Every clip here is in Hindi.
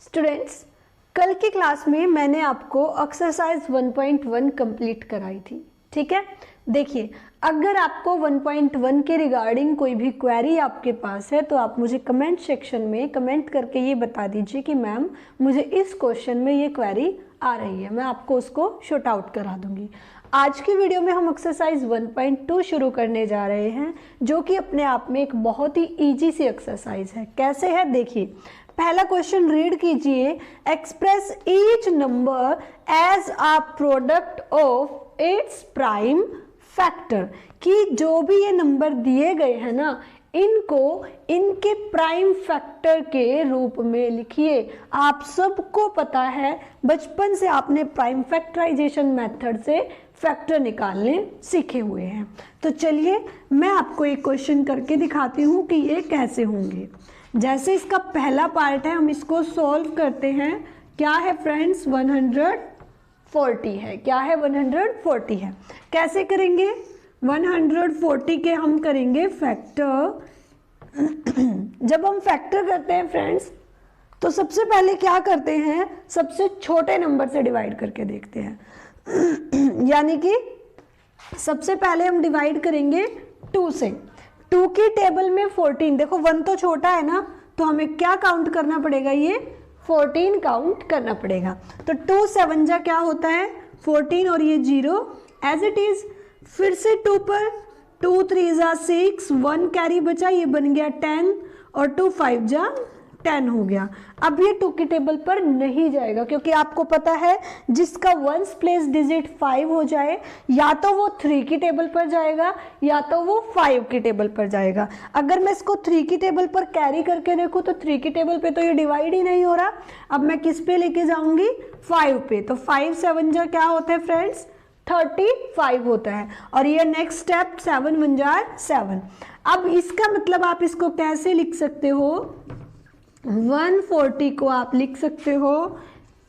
स्टूडेंट्स, कल की क्लास में मैंने आपको एक्सरसाइज 1.1 कंप्लीट कराई थी। ठीक है, देखिए अगर आपको 1.1 के रिगार्डिंग कोई भी क्वेरी आपके पास है तो आप मुझे कमेंट सेक्शन में कमेंट करके ये बता दीजिए कि मैम मुझे इस क्वेश्चन में ये क्वेरी आ रही है, मैं आपको उसको शॉर्ट आउट करा दूंगी। आज की वीडियो में हम एक्सरसाइज 1.2 शुरू करने जा रहे हैं, जो कि अपने आप में एक बहुत ही इजी सी एक्सरसाइज है। कैसे है देखिए, पहला क्वेश्चन रीड कीजिए। Express each number as a product of its prime factor, कि जो भी ये नंबर दिए गए हैं ना, इनको इनके प्राइम फैक्टर के रूप में लिखिए। आप सबको पता है, बचपन से आपने प्राइम फैक्टराइजेशन मेथड से फैक्टर निकालने सीखे हुए हैं। तो चलिए मैं आपको एक क्वेश्चन करके दिखाती हूँ कि ये कैसे होंगे। जैसे इसका पहला पार्ट है, हम इसको सॉल्व करते हैं। क्या है फ्रेंड्स? 140 है। क्या है? 140 है। कैसे करेंगे? 140 के हम करेंगे फैक्टर। जब हम फैक्टर करते हैं फ्रेंड्स, तो सबसे पहले क्या करते हैं, सबसे छोटे नंबर से डिवाइड करके देखते हैं। यानी कि सबसे पहले हम डिवाइड करेंगे 2 से। 2 की टेबल में 14, देखो 1 तो छोटा है ना, तो हमें क्या काउंट करना पड़ेगा, ये 14 काउंट करना पड़ेगा। तो 2 7 जा क्या होता है 14, और ये 0 एज इट इज। फिर से 2 पर 2 3 जा 6, 1 कैरी बचा, ये बन गया 10, और 2 5 जा 10 हो गया। अब ये 2 की टेबल पर नहीं जाएगा, क्योंकि आपको पता है जिसका वंस प्लेस डिजिट 5 हो जाए, या तो वो 3 की टेबल पर जाएगा या तो वो 5 की टेबल पर जाएगा। अगर मैं इसको 3 की टेबल पर कैरी करके देखूँ तो 3 की टेबल पे तो ये डिवाइड ही नहीं हो रहा। अब मैं किस पे लेके जाऊंगी? 5 पे। तो 5 7 जा क्या होता है फ्रेंड्स? 35 होता है। और ये नेक्स्ट स्टेप 7 1 जा 7। अब इसका मतलब आप इसको कैसे लिख सकते हो? 140 को आप लिख सकते हो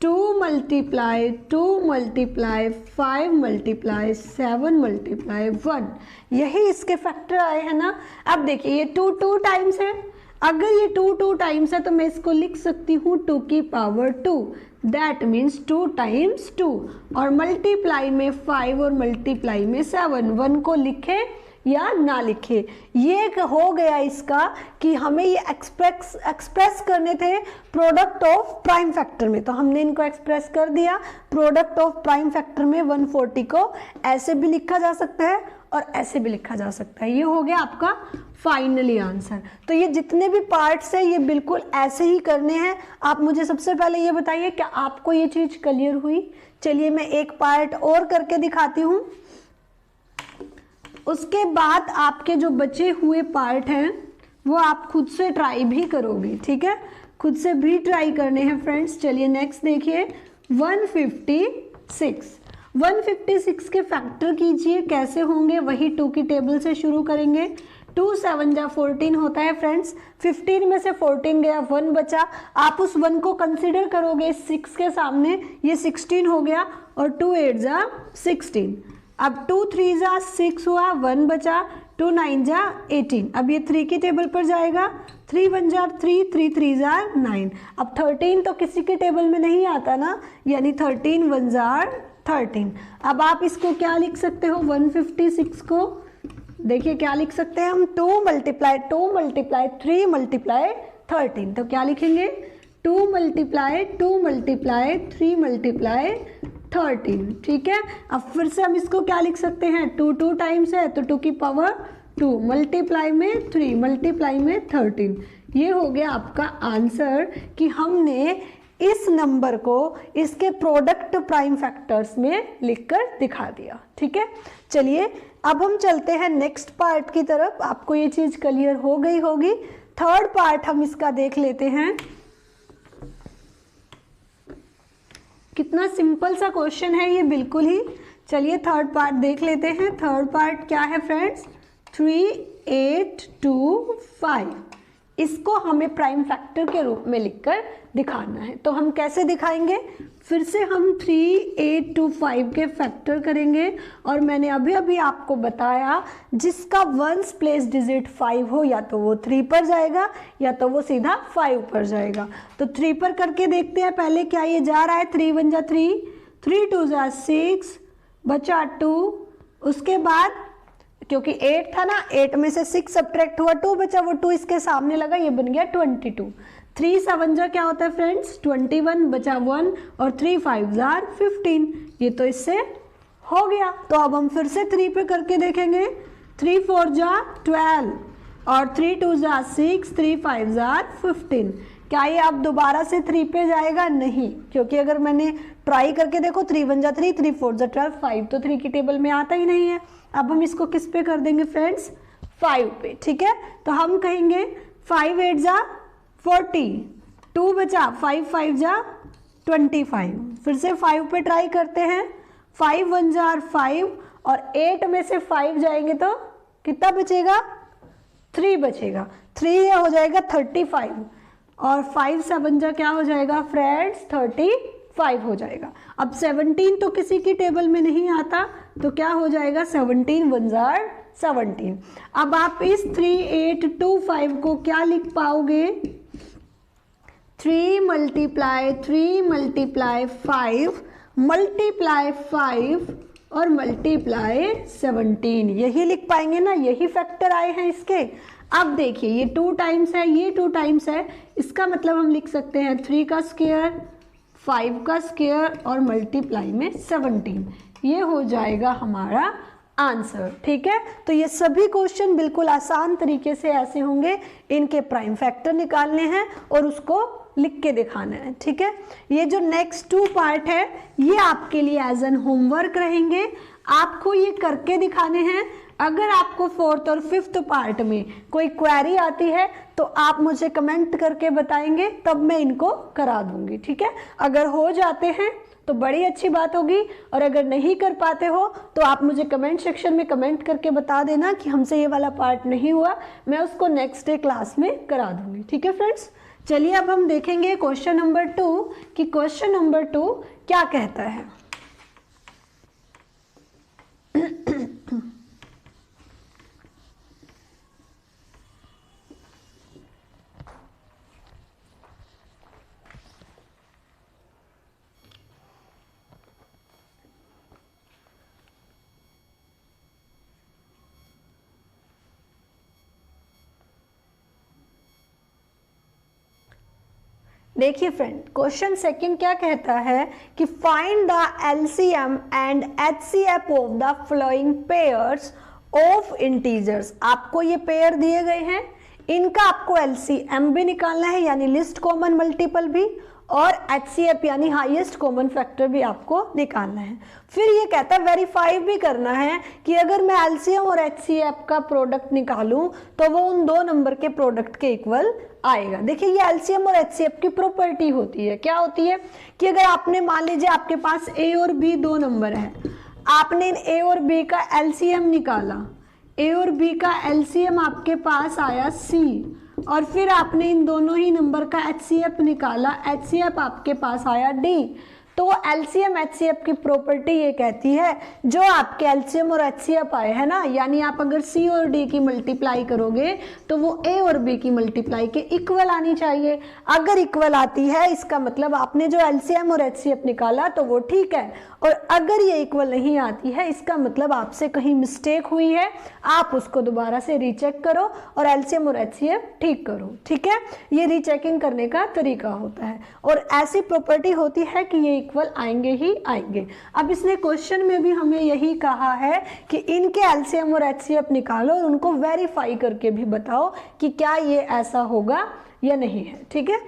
2 मल्टीप्लाई 2 मल्टीप्लाई 5 मल्टीप्लाई 7 मल्टीप्लाई 1। यही इसके फैक्टर आए हैं ना। अब देखिए ये 2 टाइम्स है। अगर ये 2 टाइम्स है तो मैं इसको लिख सकती हूँ 2 की पावर 2, दैट मीन्स 2 टाइम्स 2। और मल्टीप्लाई में 5 और मल्टीप्लाई में 7। 1 को लिखे या ना लिखे, ये हो गया इसका कि हमें ये एक्सप्रेस करने थे प्रोडक्ट ऑफ प्राइम फैक्टर में, तो हमने इनको एक्सप्रेस कर दिया प्रोडक्ट ऑफ प्राइम फैक्टर में। 140 को ऐसे भी लिखा जा सकता है और ऐसे भी लिखा जा सकता है। ये हो गया आपका फाइनली आंसर। तो ये जितने भी पार्ट्स हैं ये बिल्कुल ऐसे ही करने हैं। आप मुझे सबसे पहले ये बताइए, क्या आपको ये चीज क्लियर हुई? चलिए मैं एक पार्ट और करके दिखाती हूँ, उसके बाद आपके जो बचे हुए पार्ट हैं वो आप खुद से ट्राई भी करोगे। ठीक है, खुद से भी ट्राई करने हैं फ्रेंड्स। चलिए नेक्स्ट देखिए 156। 156 के फैक्टर कीजिए, कैसे होंगे? वही 2 की टेबल से शुरू करेंगे। 2 7 जा 14 होता है फ्रेंड्स। 15 में से 14 गया, 1 बचा। आप उस 1 को कंसिडर करोगे 6 के सामने, ये 16 हो गया, और 2 8 जा 16। अब 2 3 जा 6 हुआ, 1 बचा, 2 9 जा 18। अब ये 3 की टेबल पर जाएगा, 3 1 जा 3, 3 3 जा 9। अब 13 तो किसी के टेबल में नहीं आता ना, यानी 13 1 जा 13। अब आप इसको क्या लिख सकते हो? 156 को देखिए क्या लिख सकते हैं हम? 2 मल्टीप्लाई 2 मल्टीप्लाई 3 मल्टीप्लाई 13। तो क्या लिखेंगे? 2 मल्टीप्लाई 2 मल्टीप्लाई 3 मल्टीप्लाई 13। ठीक है, अब फिर से हम इसको क्या लिख सकते हैं? 2 टाइम्स है तो 2 की पावर 2, मल्टीप्लाई में 3 मल्टीप्लाई में 13। ये हो गया आपका आंसर कि हमने इस नंबर को इसके प्रोडक्ट प्राइम फैक्टर्स में लिखकर दिखा दिया। ठीक है, चलिए अब हम चलते हैं नेक्स्ट पार्ट की तरफ। आपको ये चीज क्लियर हो गई होगी। थर्ड पार्ट हम इसका देख लेते हैं। कितना सिंपल सा क्वेश्चन है ये, बिल्कुल ही। चलिए थर्ड पार्ट देख लेते हैं। थर्ड पार्ट क्या है फ्रेंड्स? 3 8 2 5। इसको हमें प्राइम फैक्टर के रूप में लिखकर दिखाना है। तो हम कैसे दिखाएंगे? फिर से हम 3, 8 to 5 के फैक्टर करेंगे और मैंने अभी अभी आपको बताया जिसका वंस प्लेस डिजिट 5 हो या तो वो 3 पर जाएगा या तो वो सीधा 5 पर जाएगा। तो 3 पर करके देखते हैं पहले क्या ये जा रहा है। 3 1 जा 3, 3 2 जा 6, बचा 2, उसके बाद क्योंकि 8 था ना, 8 में से 6 सब्ट्रैक्ट हुआ, 2 बचा, वो 2 इसके सामने लगा, ये बन गया 22। 3 7 जा क्या होता है फ्रेंड्स 21, बचा 1 और 3 5 जार 15, ये तो इससे हो गया। तो अब हम फिर से 3 पे करके देखेंगे। 3 4 जा 12 और 3 2 जा 6, 3 5 जार 15। क्या ये अब दोबारा से 3 पे जाएगा? नहीं, क्योंकि अगर मैंने ट्राई करके देखो 3 1 जा 3, 3 4 जा 12, 5 तो 3 की टेबल में आता ही नहीं है। अब हम इसको किस पे कर देंगे फ्रेंड्स 5 पे, ठीक है। तो हम कहेंगे 5 8 जा 40, 2 बचा, 5 5 जा 25। फिर से 5 पे ट्राई करते हैं। 5 1 जा 5 और 8 में से 5 जाएंगे तो कितना बचेगा? 3 बचेगा। 3 हो जाएगा 35 और 5 7 जा क्या हो जाएगा फ्रेंड्स 35 हो जाएगा। अब 17 तो किसी की टेबल में नहीं आता, तो क्या हो जाएगा 17 1 जार 17। अब आप इस 3 8 2 5 को क्या लिख पाओगे? 3 मल्टीप्लाई 3 मल्टीप्लाई 5 मल्टीप्लाई 5 और मल्टीप्लाई 17, यही लिख पाएंगे ना, यही फैक्टर आए हैं इसके। अब देखिए ये 2 टाइम्स है, ये 2 टाइम्स है, इसका मतलब हम लिख सकते हैं 3 का स्क्वायर 5 का स्क्वायर और मल्टीप्लाई में 17, ये हो जाएगा हमारा आंसर। ठीक है, तो ये सभी क्वेश्चन बिल्कुल आसान तरीके से ऐसे होंगे, इनके प्राइम फैक्टर निकालने हैं और उसको लिख के दिखाना है। ठीक है, ये जो नेक्स्ट 2 पार्ट है ये आपके लिए एज एन होमवर्क रहेंगे, आपको ये करके दिखाने हैं। अगर आपको 4th और 5th पार्ट में कोई क्वेरी आती है तो आप मुझे कमेंट करके बताएंगे, तब मैं इनको करा दूंगी। ठीक है, अगर हो जाते हैं तो बड़ी अच्छी बात होगी, और अगर नहीं कर पाते हो तो आप मुझे कमेंट सेक्शन में कमेंट करके बता देना कि हमसे ये वाला पार्ट नहीं हुआ, मैं उसको नेक्स्ट डे क्लास में करा दूंगी। ठीक है फ्रेंड्स, चलिए अब हम देखेंगे क्वेश्चन नंबर 2 कि क्वेश्चन नंबर 2 क्या कहता है। देखिए फ्रेंड, क्वेश्चन सेकंड क्या कहता है कि find the LCM and HCF of the following pairs of integers. आपको ये पेयर दिए गए हैं, इनका आपको एलसीएम भी निकालना है यानी लिस्ट कॉमन मल्टीपल भी, और एचसीएफ यानी हाईएस्ट कॉमन फैक्टर भी आपको निकालना है। फिर ये कहता है वेरीफाई भी करना है कि अगर मैं एलसीएम और एचसीएफ का प्रोडक्ट निकालूं तो वो उन 2 नंबर के प्रोडक्ट के इक्वल आएगा। देखिए ये एलसीएम और एचसीएफ की प्रॉपर्टी होती है, क्या होती है कि अगर आपने मान लीजिए आपके पास ए और बी 2 नंबर है, आपने इन ए और बी का एलसीएम निकाला, ए और बी का एलसीएम आपके पास आया सी, और फिर आपने इन दोनों ही नंबर का एचसीएफ निकाला, एचसीएफ आपके पास आया डी। तो एलसीएम एचसीएफ की प्रॉपर्टी ये कहती है जो आपके एलसीएम और एचसीएफ आए हैं ना, यानी आप अगर सी और डी की मल्टीप्लाई करोगे तो वो ए और बी की मल्टीप्लाई के इक्वल आनी चाहिए। अगर इक्वल आती है इसका मतलब आपने जो एलसीएम और एचसीएफ निकाला तो वो ठीक है, और अगर ये इक्वल नहीं आती है इसका मतलब आपसे कहीं मिस्टेक हुई है, आप उसको दोबारा से रीचेक करो और एलसीएम और एचसीएफ ठीक करो। ठीक है, ये रीचेकिंग करने का तरीका होता है, और ऐसी प्रॉपर्टी होती है कि ये इक्वल आएंगे ही आएंगे। अब इसने क्वेश्चन में भी हमें यही कहा है कि इनके एलसीएम और एचसीएफ निकालो और उनको वेरीफाई करके भी बताओ कि क्या ये ऐसा होगा या नहीं है। ठीक है,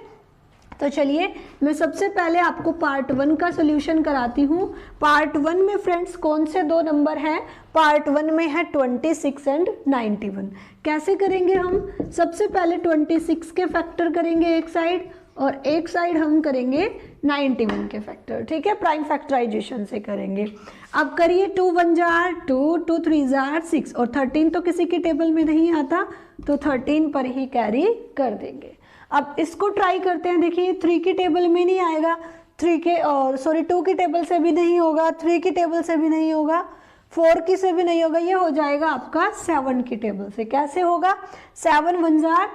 तो चलिए मैं सबसे पहले आपको पार्ट 1 का सोल्यूशन कराती हूँ। पार्ट 1 में फ्रेंड्स कौन से 2 नंबर हैं? पार्ट 1 में है 26 एंड 91। कैसे करेंगे हम? सबसे पहले 26 के फैक्टर करेंगे एक साइड, और एक साइड हम करेंगे 91 के फैक्टर। ठीक है, प्राइम फैक्टराइजेशन से करेंगे। अब करिए 2 1 जार 2, 2 3 जार 6, और 13 तो किसी की टेबल में नहीं आता तो 13 पर ही कैरी कर देंगे। अब इसको ट्राई करते हैं। देखिए 3 की टेबल में नहीं आएगा 3 के और सॉरी 2 की टेबल से भी नहीं होगा, 3 की टेबल से भी नहीं होगा, 4 की से भी नहीं होगा, ये हो जाएगा आपका 7 की टेबल से। कैसे होगा? 7 1 जार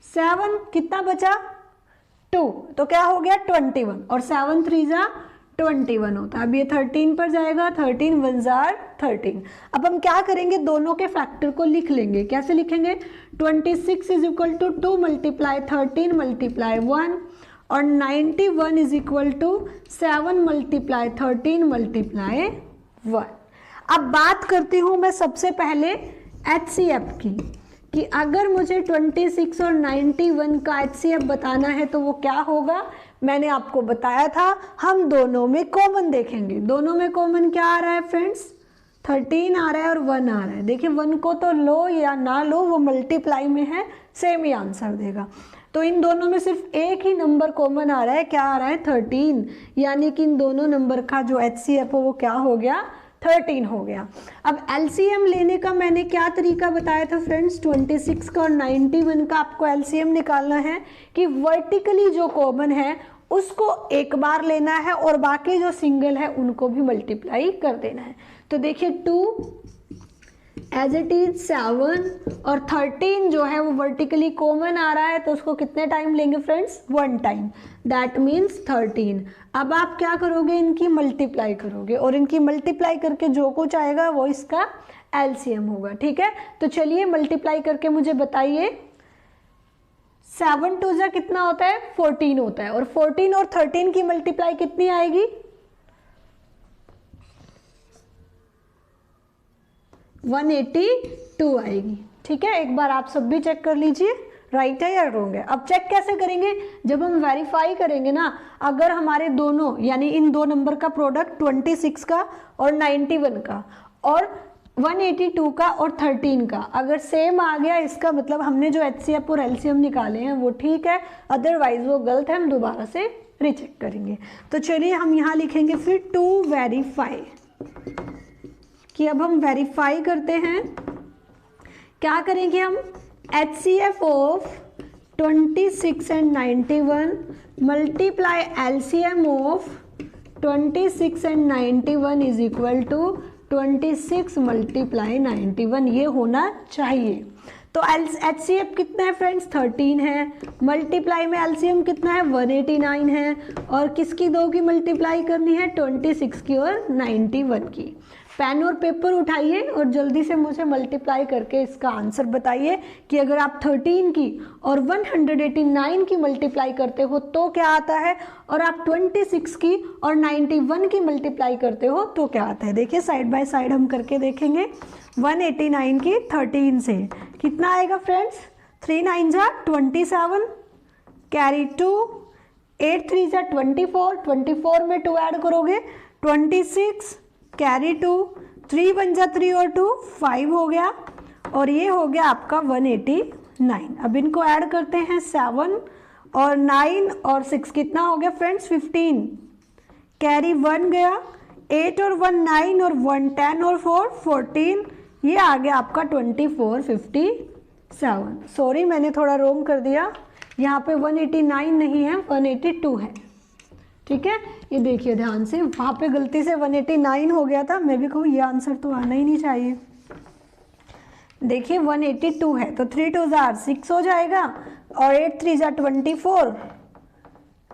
7, कितना बचा 2, तो क्या हो गया 21, और 7 3 जा 21 होता है। अब ये 13 पर जाएगा, 13 1 जार 13। अब हम क्या करेंगे, दोनों के फैक्टर को लिख लेंगे। कैसे लिखेंगे? 26 is equal to 2 multiply 13 multiply 1 और 91 is equal to 7 multiply 13 multiply 1। अब बात करती हूँ मैं सबसे पहले HCF की, कि अगर मुझे 26 और 91 का HCF बताना है तो वो क्या होगा। मैंने आपको बताया था हम दोनों में कॉमन देखेंगे। दोनों में कॉमन क्या आ रहा है फ्रेंड्स? 13 आ रहा है और 1 आ रहा है। देखिए 1 को तो लो या ना लो, वो मल्टीप्लाई में है, सेम ही आंसर देगा। तो इन दोनों में सिर्फ एक ही नंबर कॉमन आ रहा है, क्या आ रहा है 13, यानी कि इन दोनों नंबर का जो HCF हो वो क्या हो गया 13 हो गया। अब LCM लेने का मैंने क्या तरीका बताया था फ्रेंड्स? 26 का और 91 का आपको LCM निकालना है कि वर्टिकली जो कॉमन है उसको एक बार लेना है और बाकी जो सिंगल है उनको भी मल्टीप्लाई कर देना है। तो देखिए 2 एज इट इज 7 और 13 जो है वो वर्टिकली कॉमन आ रहा है, तो उसको कितने टाइम लेंगे फ्रेंड्स? 1 time, that means 13। अब आप क्या करोगे? इनकी मल्टीप्लाई करोगे और इनकी मल्टीप्लाई करके जो कुछ आएगा वो इसका LCM होगा। ठीक है, तो चलिए मल्टीप्लाई करके मुझे बताइए। 7 2 जा कितना होता है? 14 होता है, और 14 और 13 की मल्टीप्लाई कितनी आएगी? 182 आएगी। ठीक है, एक बार आप सब भी चेक कर लीजिए राइट है या रॉन्ग है। अब चेक कैसे करेंगे? जब हम वेरीफाई करेंगे ना, अगर हमारे दोनों यानी इन दो नंबर का प्रोडक्ट 26 का और 91 का और 182 का और 13 का अगर सेम आ गया, इसका मतलब हमने जो HCF और LCM निकाले हैं वो ठीक है, अदरवाइज वो गलत है, हम दोबारा से रिचेक करेंगे। तो चलिए हम यहाँ लिखेंगे फिर टू वेरीफाई, कि अब हम वेरीफाई करते हैं। क्या करेंगे हम? HCF of 26 and 91 multiply LCM of 26 and 91 is equal to 26 multiply 91, ये होना चाहिए। तो HCF कितना है फ्रेंड्स? 13 है, मल्टीप्लाई में LCM कितना है? 189 है, और किसकी दो की मल्टीप्लाई करनी है? 26 की और 91 की। पेन और पेपर उठाइए और जल्दी से मुझे मल्टीप्लाई करके इसका आंसर बताइए कि अगर आप 13 की और 189 की मल्टीप्लाई करते हो तो क्या आता है, और आप 26 की और 91 की मल्टीप्लाई करते हो तो क्या आता है। देखिए साइड बाय साइड हम करके देखेंगे। 189 की 13 से कितना आएगा फ्रेंड्स? 3 9 जा 27, कैरी 2, 8 3 जा 24, 24 में 2 ऐड करोगे 26, कैरी 2, 3 1 जा 3 और 2 5 हो गया, और ये हो गया आपका 189। अब इनको ऐड करते हैं 7 और 9 और 6 कितना हो गया फ्रेंड्स? 15, कैरी 1 गया, 8 और 1 9 और 1 10 और 4 14, ये आ गया आपका 24 57। सॉरी मैंने थोड़ा रोंग कर दिया, यहाँ पे 189 नहीं है 182 है। ठीक है, ये देखिए ध्यान से, वहाँ पे गलती से 189 हो गया था। मैं भी कहूँ ये आंसर तो आना ही नहीं चाहिए। देखिए 182 है तो 3 2 जा 6 हो जाएगा, और 8 3 जा 24,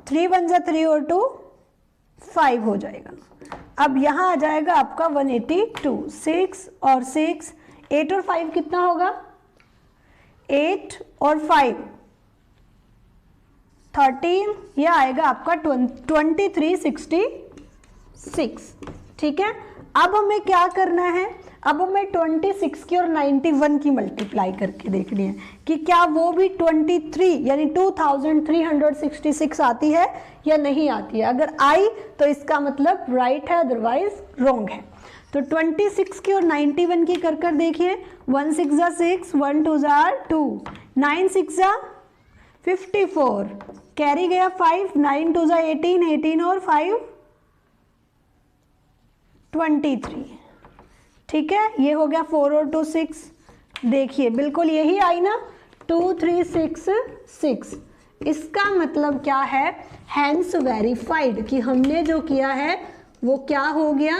3 1 जा 3 और 2 5 हो जाएगा। अब यहाँ आ जाएगा आपका 182, 6 और 6, 8 और 5 कितना होगा? 8 और 5 13, ये आएगा आपका 2366। ठीक है, अब हमें क्या करना है? अब हमें 26 की और 91 की मल्टीप्लाई करके देखनी है कि क्या वो भी 23 यानी 2366 आती है या नहीं आती है। अगर आई तो इसका मतलब राइट है, अदरवाइज रॉन्ग है। तो 26 की और 91 की कर कर देखिए। 1 6 जा 6, 1 2 जा 2, 9 6 जा 54, कैरी गया 5, 9 2 जा 18, 18 और 5 23। ठीक है, ये हो गया 4 और 2 6। देखिए बिल्कुल यही आई ना, 2 3 6 6। इसका मतलब क्या है, हैंस वेरीफाइड, कि हमने जो किया है वो क्या हो गया,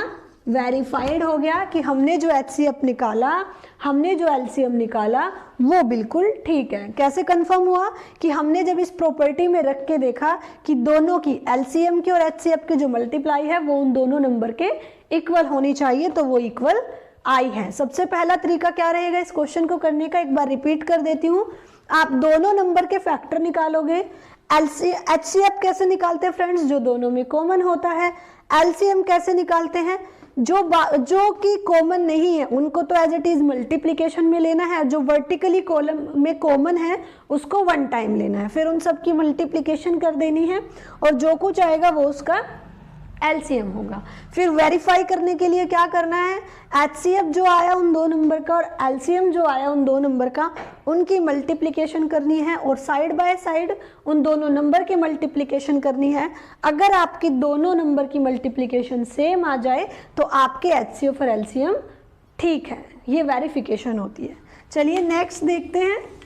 वेरीफाइड हो गया, कि हमने जो HCF निकाला, हमने जो LCM निकाला वो बिल्कुल ठीक है। कैसे कंफर्म हुआ, कि हमने जब इस प्रॉपर्टी में रख के देखा कि दोनों की LCM की और HCF की जो मल्टीप्लाई है वो उन दोनों नंबर के इक्वल होनी चाहिए, तो वो इक्वल आई है। सबसे पहला तरीका क्या रहेगा इस क्वेश्चन को करने का, एक बार रिपीट कर देती हूँ। आप दोनों नंबर के फैक्टर निकालोगे। HCF कैसे निकालते हैं फ्रेंड्स, जो दोनों में कॉमन होता है। LCM कैसे निकालते हैं, जो कि कॉमन नहीं है उनको तो एज इट इज मल्टीप्लिकेशन में लेना है, जो वर्टिकली कॉलम में कॉमन है उसको वन टाइम लेना है, फिर उन सब की मल्टीप्लिकेशन कर देनी है और जो कुछ आएगा वो उसका LCM होगा। फिर वेरीफाई करने के लिए क्या करना है, HCF जो आया उन दो नंबर का और LCM जो आया उन दो नंबर का, उनकी मल्टीप्लिकेशन करनी है और साइड बाय साइड उन दोनों नंबर की मल्टीप्लिकेशन करनी है। अगर आपकी दोनों नंबर की मल्टीप्लिकेशन सेम आ जाए तो आपके HCF और LCM ठीक है, ये वेरिफिकेशन होती है। चलिए नेक्स्ट देखते हैं।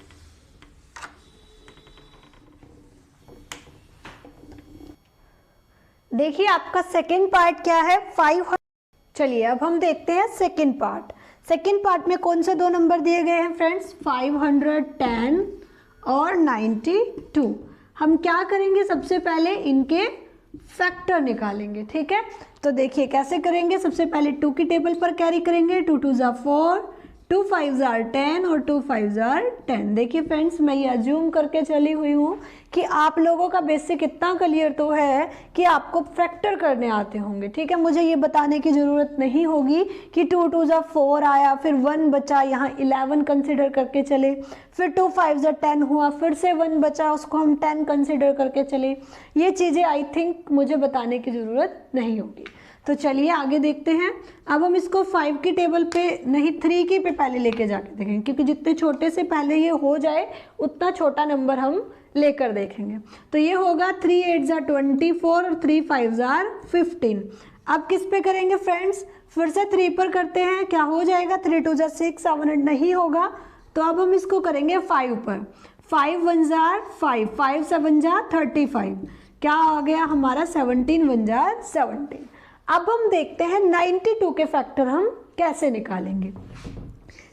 देखिए आपका सेकेंड पार्ट क्या है, 500। चलिए अब हम देखते हैं सेकेंड पार्ट। सेकेंड पार्ट में कौन से दो नंबर दिए गए हैं फ्रेंड्स, 510 और 92। हम क्या करेंगे, सबसे पहले इनके फैक्टर निकालेंगे, ठीक है। तो देखिए कैसे करेंगे, सबसे पहले 2 की टेबल पर कैरी करेंगे, 2 2 ज़ा 4, 2 5 ज़ा 10 और 2 5 ज़ा 10। देखिए फ्रेंड्स मैं ये अज्यूम करके चली हुई हूँ कि आप लोगों का बेसिक इतना क्लियर तो है कि आपको फैक्टर करने आते होंगे, ठीक है। मुझे ये बताने की ज़रूरत नहीं होगी कि 2 2 ज़ा 4 आया, फिर 1 बचा, यहाँ 11 कंसिडर करके चले, फिर 2 5 ज़ा 10 हुआ, फिर से 1 बचा, उसको हम 10 कंसिडर करके चले। ये चीज़ें आई थिंक मुझे बताने की ज़रूरत नहीं होगी। तो चलिए आगे देखते हैं। अब हम इसको 5 की टेबल पे नहीं 3 की पे पहले लेके जाके देखेंगे, क्योंकि जितने छोटे से पहले ये हो जाए उतना छोटा नंबर हम लेकर देखेंगे। तो ये होगा 3 8 ज़ा 24 और 3 5 ज़ा 15। अब किस पे करेंगे फ्रेंड्स, फिर से 3 पर करते हैं, क्या हो जाएगा, 3 2 ज़ा 6, 7 8 नहीं होगा, तो अब हम इसको करेंगे 5 पर। 5 1 ज़ा 5, 5 7 ज़ा 35, क्या आ गया हमारा 17 1 ज़ा 17। अब हम देखते हैं 92 के फैक्टर हम कैसे निकालेंगे।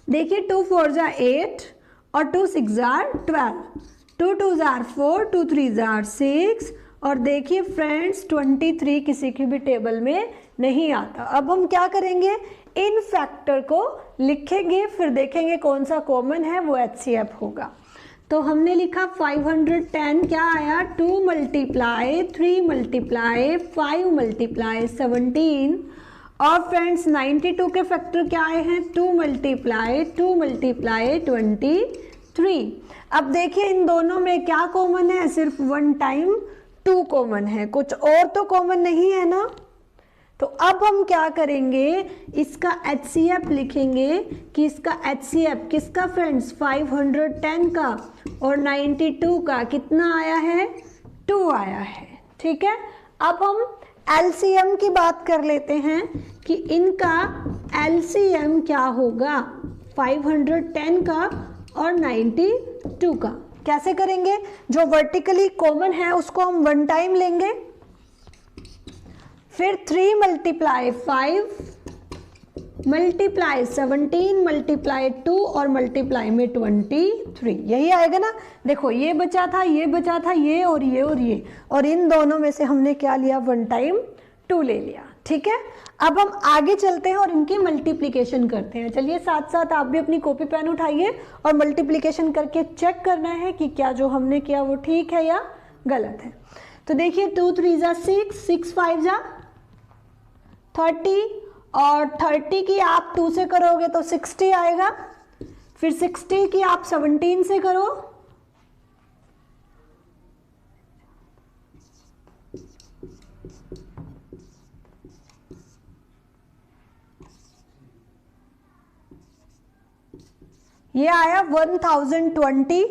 देखिए 2 4 ज़ा 8 और 2 6 ज़ा 12, 2 2 ज़ा 4, 2 3 ज़ा 6 और देखिए फ्रेंड्स 23 किसी की भी टेबल में नहीं आता। अब हम क्या करेंगे, इन फैक्टर को लिखेंगे, फिर देखेंगे कौन सा कॉमन है, वो HCF होगा। तो हमने लिखा 510, क्या आया 2 मल्टीप्लाई 3 मल्टीप्लाई 5 मल्टीप्लाई 17 और फ्रेंड्स 92 के फैक्टर क्या आए हैं, 2 मल्टीप्लाई 23। अब देखिए इन दोनों में क्या कॉमन है, सिर्फ 1 टाइम 2 कॉमन है, कुछ और तो कॉमन नहीं है ना। तो अब हम क्या करेंगे, इसका HCF लिखेंगे कि इसका HCF किसका फ्रेंड्स, 510 का और 92 का कितना आया है, 2 आया है, ठीक है। अब हम LCM की बात कर लेते हैं कि इनका LCM क्या होगा, 510 का और 92 का। कैसे करेंगे, जो वर्टिकली कॉमन है उसको हम 1 टाइम लेंगे, फिर 3 मल्टीप्लाई 5 मल्टीप्लाई 17 मल्टीप्लाई 2 और मल्टीप्लाई में 23, यही आएगा ना। देखो ये बचा था, ये बचा था, ये और ये और ये, और इन दोनों में से हमने क्या लिया, 1 टाइम 2 ले लिया, ठीक है। अब हम आगे चलते हैं और इनकी मल्टीप्लिकेशन करते हैं। चलिए साथ साथ आप भी अपनी कॉपी पेन उठाइए और मल्टीप्लिकेशन करके चेक करना है कि क्या जो हमने किया वो ठीक है या गलत है। तो देखिए 2 3 ज़ा 6, 6 5 ज़ा 30 और 30 की आप 2 से करोगे तो 60 आएगा, फिर 60 की आप 17 से करो, ये आया 1020।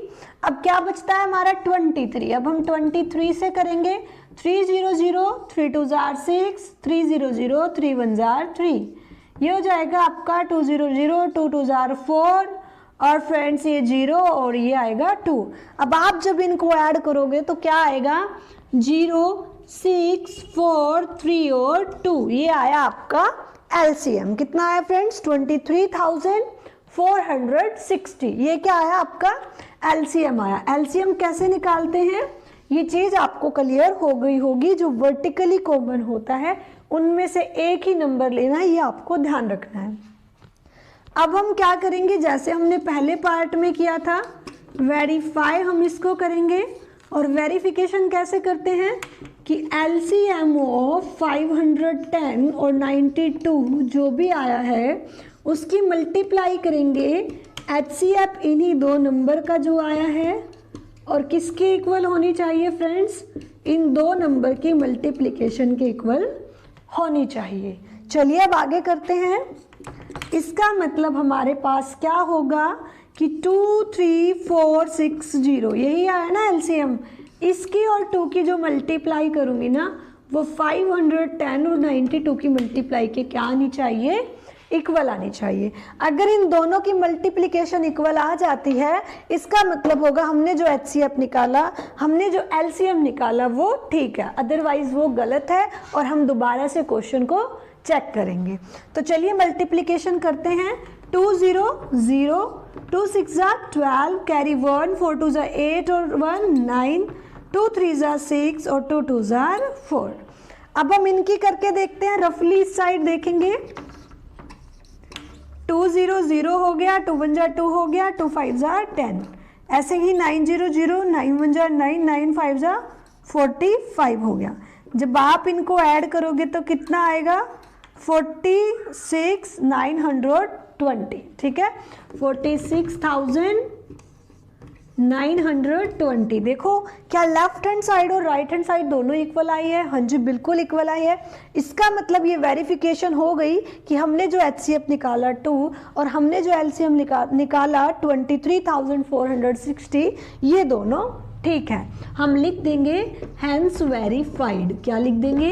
अब क्या बचता है हमारा 23। अब हम 23 से करेंगे, 3 0 0, 3 2 ज़ा 6, 3 0 0, 3 1 ज़ा 3, ये हो जाएगा आपका 2 0 0, 2 2 ज़ा 4 और फ्रेंड्स ये 0 और ये आएगा 2। अब आप जब इनको ऐड करोगे तो क्या आएगा 0, 6, 4, 3 और 2, ये आया आपका एलसीएम। कितना आया फ्रेंड्स 23,460। ये क्या आया आपका एलसीएम आया। एलसीएम कैसे निकालते हैं ये चीज आपको क्लियर हो गई होगी। जो वर्टिकली कॉमन होता है उनमें से एक ही नंबर लेना है, ये आपको ध्यान रखना है। अब हम क्या करेंगे, जैसे हमने पहले पार्ट में किया था वेरीफाई हम इसको करेंगे। और वेरिफिकेशन कैसे करते हैं कि एलसीएम ऑफ 510 और 92 जो भी आया है उसकी मल्टीप्लाई करेंगे एचसीएफ इन्हीं दो नंबर का जो आया है और किसके इक्वल होनी चाहिए फ्रेंड्स, इन दो नंबर की मल्टीप्लिकेशन के इक्वल होनी चाहिए। चलिए अब आगे करते हैं। इसका मतलब हमारे पास क्या होगा कि 23460 यही आया ना एलसीएम। इसकी और 2 की जो मल्टीप्लाई करूंगी ना वो 510 और 92 की मल्टीप्लाई के क्या आनी चाहिए, इक्वल आनी चाहिए। अगर इन दोनों की मल्टीप्लिकेशन इक्वल आ जाती है इसका मतलब होगा हमने जो एचसीएफ निकाला, हमने जो एलसीएम निकाला वो ठीक है, अदरवाइज वो गलत है और हम दोबारा से क्वेश्चन को चेक करेंगे। तो चलिए मल्टीप्लिकेशन करते हैं। 2 0 0, 2 6 12, कैरी 1, 4 2 8 और 1 9, 2 3 6 और 2 2 4। अब हम इनकी करके देखते हैं, रफली इस साइड देखेंगे। 2 0 0 हो गया, 2 1 2 हो गया, 2 5 10, ऐसे ही 9 0 0, 9 1 9, 9 5 45 हो गया। जब आप इनको ऐड करोगे तो कितना आएगा 46,920, ठीक है 46,920। देखो क्या लेफ्ट हैंड साइड और राइट हैंड साइड दोनों इक्वल आई है, हाँ जी बिल्कुल इक्वल आई है। इसका मतलब ये वेरिफिकेशन हो गई कि हमने जो एचसीएफ निकाला 2 और हमने जो एलसीएम निकाला 23,460 ये दोनों ठीक है। हम लिख देंगे हैंस वेरीफाइड। क्या लिख देंगे,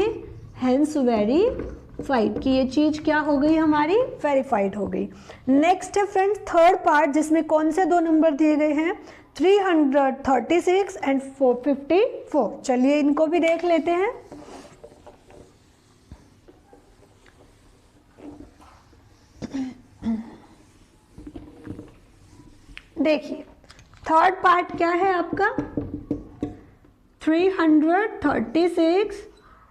हैंस वेरीफाइड कि ये चीज क्या हो गई हमारी वेरीफाइड हो गई। नेक्स्ट है फ्रेंड्स थर्ड पार्ट जिसमें कौन से दो नंबर दिए गए हैं 336 एंड 454। चलिए इनको भी देख लेते हैं। देखिए थर्ड पार्ट क्या है आपका 336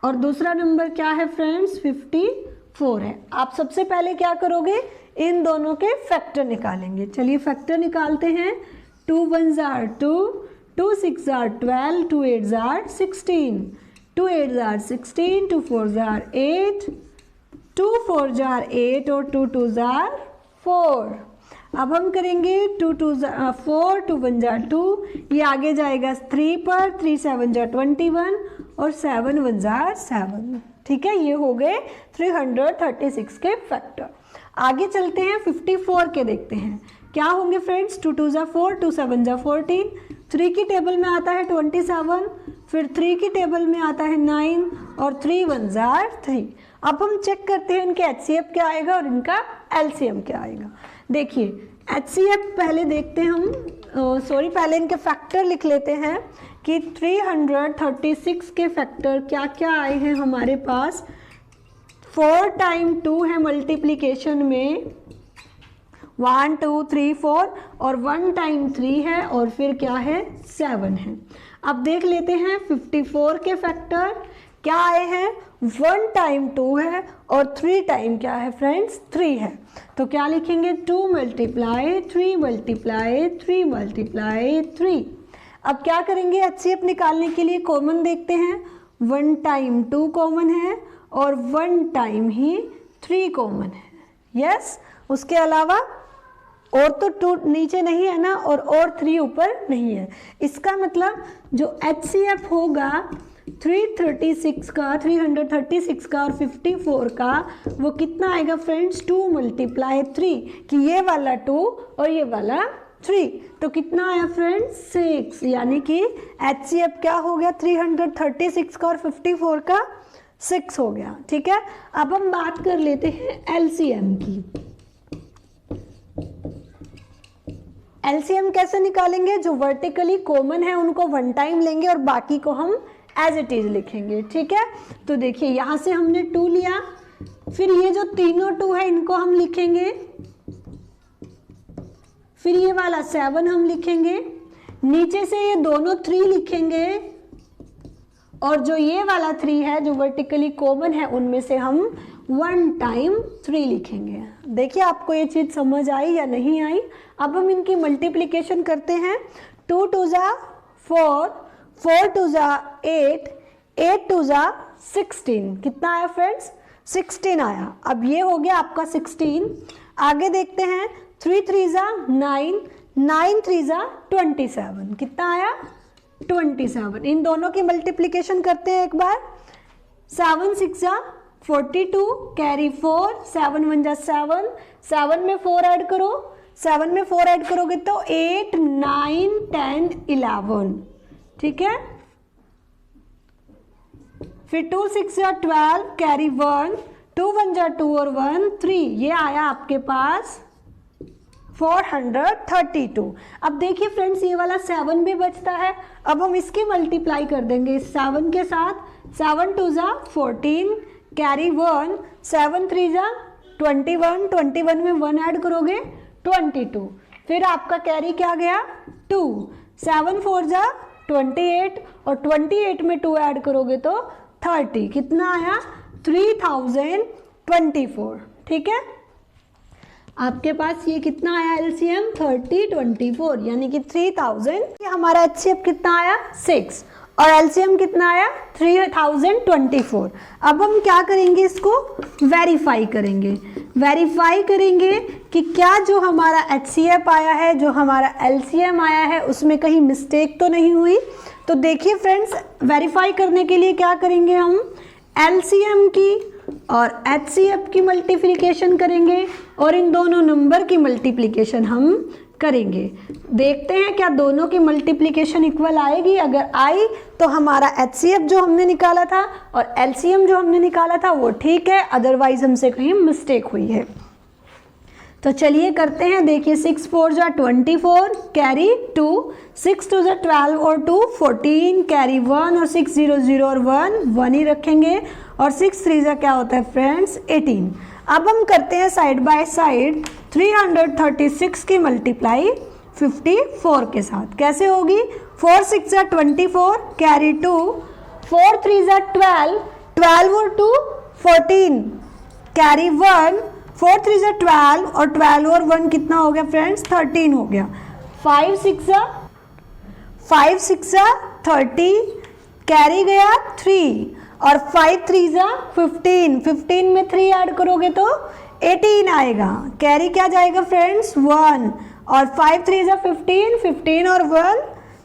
और दूसरा नंबर क्या है फ्रेंड्स 54 है। आप सबसे पहले क्या करोगे, इन दोनों के फैक्टर निकालेंगे। चलिए फैक्टर निकालते हैं। 2 1 2, 2 6 12, 2 8 16, 2 8 16, 2 4 8, 2 4 8 और 2 2 4। अब हम करेंगे 2 2 4, 2 1 2, ये आगे जाएगा 3 पर, 3 7 21 और 7 1 7। ठीक है, ये हो गए 336 के फैक्टर। आगे चलते हैं 54 के देखते हैं क्या होंगे फ्रेंड्स। 2 2 4, 2 7 14, 3 की टेबल में आता है 27, फिर 3 की टेबल में आता है 9 और 3 1 3। अब हम चेक करते हैं इनके एचसीएफ क्या आएगा और इनका एलसीएम क्या आएगा। देखिए एचसीएफ पहले देखते हैं हम, पहले इनके फैक्टर लिख लेते हैं कि 336 के फैक्टर क्या क्या आए हैं हमारे पास। 4 टाइम 2 है मल्टीप्लिकेशन में 1 2 3 4 और 1 टाइम 3 है और फिर क्या है 7 है। अब देख लेते हैं 54 के फैक्टर क्या आए हैं। 1 टाइम 2 है और 3 टाइम क्या है फ्रेंड्स 3 है। तो क्या लिखेंगे 2 मल्टीप्लाई 3 मल्टीप्लाई 3 मल्टीप्लाई 3। अब क्या करेंगे एचसीएफ निकालने के लिए कॉमन देखते हैं। 1 टाइम 2 कॉमन है और 1 टाइम ही 3 कॉमन है। यस, उसके अलावा और तो 2 नीचे नहीं है ना और 3 ऊपर नहीं है। इसका मतलब जो एचसीएफ होगा 336 का और 54 का वो कितना आएगा फ्रेंड्स 2 मल्टीप्लाई 3 कि ये वाला 2 और ये वाला 3 तो कितना आया फ्रेंड्स 6। यानी कि एचसीएफ क्या हो गया 336 का और 54 का 6 हो गया। ठीक है, अब हम बात कर लेते हैं एलसीएम की। एलसीएम कैसे निकालेंगे, जो वर्टिकली कॉमन है उनको वन टाइम लेंगे और बाकी को हम एज इट इज लिखेंगे, ठीक है। तो देखिए यहाँ से हमने 2 लिया, फिर ये जो तीनों 2 है इनको हम लिखेंगे, फिर ये वाला 7 हम लिखेंगे, नीचे से ये दोनों 3 लिखेंगे और जो ये वाला 3 है जो वर्टिकली कॉमन है उनमें से हम 1 टाइम 3 लिखेंगे। देखिए आपको ये चीज समझ आई या नहीं आई। अब हम इनकी मल्टीप्लिकेशन करते हैं। 2 2 जा 4, 4 2 जा 8, 8 2 जा 16। कितना आया फ्रेंड्स, 16 आया। अब ये हो गया आपका 16। आगे देखते हैं 3 3 जा 9, 9 3 जा 27। कितना आया, 27। इन दोनों की मल्टीप्लिकेशन करते हैं एक बार। 7 6 जा 42, कैरी 4, 7 1 जा 7, 7 में 4 ऐड करो, 7 में 4 ऐड करोगे तो 8 9 10 11, ठीक है। फिर 2 6 जा 12, कैरी 1, 2 1 जा 2 और 1 3, ये आया आपके पास 432। अब देखिए फ्रेंड्स ये वाला 7 भी बचता है, अब हम इसकी मल्टीप्लाई कर देंगे इस 7 के साथ। 7 2 जा 14, कैरी 1, 7 3 जा 21, 21 में 1 ऐड करोगे 22, फिर आपका कैरी क्या गया 2, 7 4 जा 28 और 28 में 2 ऐड करोगे तो 30। कितना आया 3024, ठीक है। आपके पास ये कितना आया एलसीएम 3024, यानी कि 3000। हमारा एचसीएफ कितना आया 6 और एलसीएम कितना आया 3024। अब हम क्या करेंगे, इसको वेरीफाई करेंगे। वेरीफाई करेंगे कि क्या जो हमारा एचसीएफ आया है, जो हमारा एलसीएम आया है, उसमें कहीं मिस्टेक तो नहीं हुई। तो देखिए फ्रेंड्स, वेरीफाई करने के लिए क्या करेंगे, हम एलसीएम की और एचसीएफ की मल्टीप्लिकेशन करेंगे और इन दोनों नंबर की मल्टीप्लिकेशन हम करेंगे। देखते हैं क्या दोनों की मल्टीप्लिकेशन इक्वल आएगी। अगर आई तो हमारा एचसीएफ जो हमने निकाला था और एलसीएम जो हमने निकाला था वो ठीक है, अदरवाइज हमसे कहीं मिस्टेक हुई है। तो चलिए करते हैं। देखिए 6 4 जा 24, कैरी 2, 6 2 जा 12 और 2 14, कैरी 1 और 6 0 0 और 1 ही रखेंगे और 6 3 जा क्या होता है फ्रेंड्स 18। अब हम करते हैं साइड बाय साइड 336 की मल्टीप्लाई 54 के साथ। कैसे होगी, 4 6 जा 24, कैरी 2, 4 3 जा 12, 12 और 2 14, कैरी 1, 4 3 जा 12 और 12 और 1 कितना हो गया फ्रेंड्स 13 हो गया। 5 6 जा 30, कैरी गया 3 और 5 3 जा 15, 15 में 3 ऐड करोगे तो 18 आएगा। कैरी क्या जाएगा फ्रेंड्स 1 और 5 3 जा 15, 15 और 1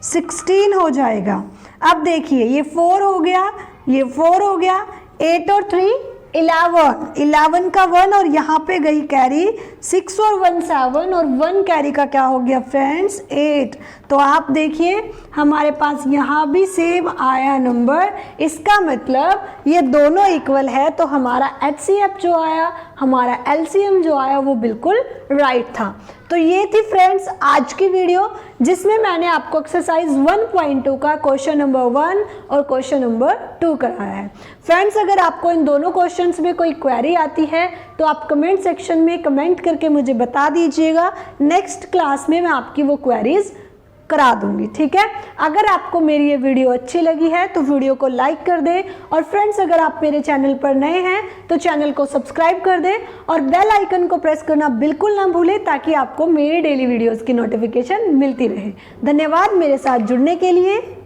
16 हो जाएगा। अब देखिए ये 4 हो गया, ये 4 हो गया, 8 और 3 11 का 1 और यहाँ पे गई कैरी 6 और 1 7 और 1 कैरी का क्या हो गया फ्रेंड्स 8। तो आप देखिए हमारे पास यहाँ भी सेम आया नंबर, इसका मतलब ये दोनों इक्वल है। तो हमारा एचसीएफ जो आया, हमारा एलसीएम जो आया वो बिल्कुल राइट था। तो ये थी फ्रेंड्स आज की वीडियो, जिसमें मैंने आपको एक्सरसाइज 1.2 का क्वेश्चन नंबर 1 और क्वेश्चन नंबर 2 कराया है। फ्रेंड्स अगर आपको इन दोनों क्वेश्चंस में कोई क्वेरी आती है तो आप कमेंट सेक्शन में कमेंट करके मुझे बता दीजिएगा। नेक्स्ट क्लास में मैं आपकी वो क्वेरीज करा दूंगी, ठीक है। अगर आपको मेरी ये वीडियो अच्छी लगी है तो वीडियो को लाइक कर दें और फ्रेंड्स अगर आप मेरे चैनल पर नए हैं तो चैनल को सब्सक्राइब कर दें और बेल आइकन को प्रेस करना बिल्कुल ना भूलें ताकि आपको मेरी डेली वीडियोस की नोटिफिकेशन मिलती रहे। धन्यवाद मेरे साथ जुड़ने के लिए।